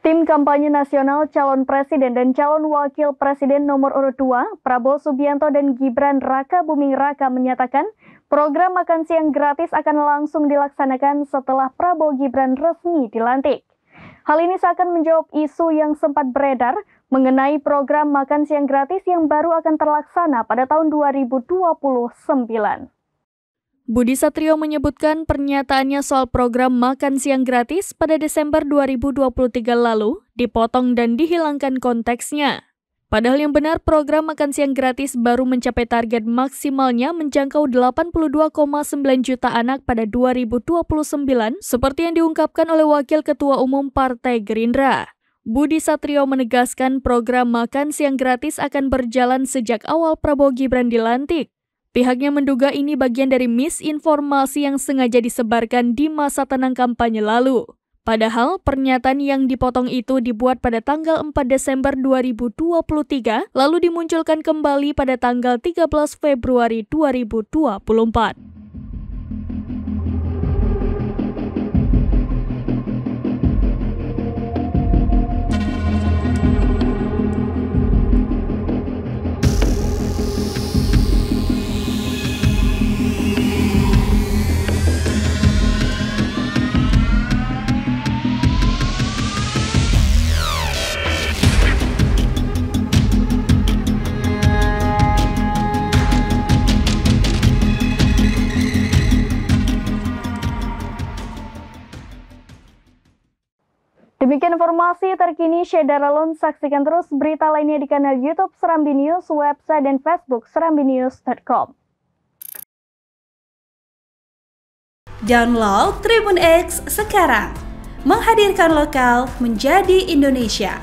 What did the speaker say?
Tim kampanye nasional calon presiden dan calon wakil presiden nomor urut 2, Prabowo Subianto dan Gibran Rakabuming Raka menyatakan program makan siang gratis akan langsung dilaksanakan setelah Prabowo Gibran resmi dilantik. Hal ini seakan menjawab isu yang sempat beredar mengenai program makan siang gratis yang baru akan terlaksana pada tahun 2029. Budi Satrio menyebutkan pernyataannya soal program makan siang gratis pada Desember 2023 lalu dipotong dan dihilangkan konteksnya. Padahal yang benar program makan siang gratis baru mencapai target maksimalnya menjangkau 82,9 juta anak pada 2029 seperti yang diungkapkan oleh Wakil Ketua Umum Partai Gerindra. Budi Satrio menegaskan program makan siang gratis akan berjalan sejak awal Prabowo Gibran dilantik. Pihaknya menduga ini bagian dari misinformasi yang sengaja disebarkan di masa tenang kampanye lalu. Padahal pernyataan yang dipotong itu dibuat pada tanggal 4 Desember 2023, lalu dimunculkan kembali pada tanggal 13 Februari 2024. Demikian informasi terkini Syedaralun. Saksikan terus berita lainnya di kanal YouTube Serambi News, website dan Facebook serambinews.com. Download Tribun X sekarang, menghadirkan lokal menjadi Indonesia.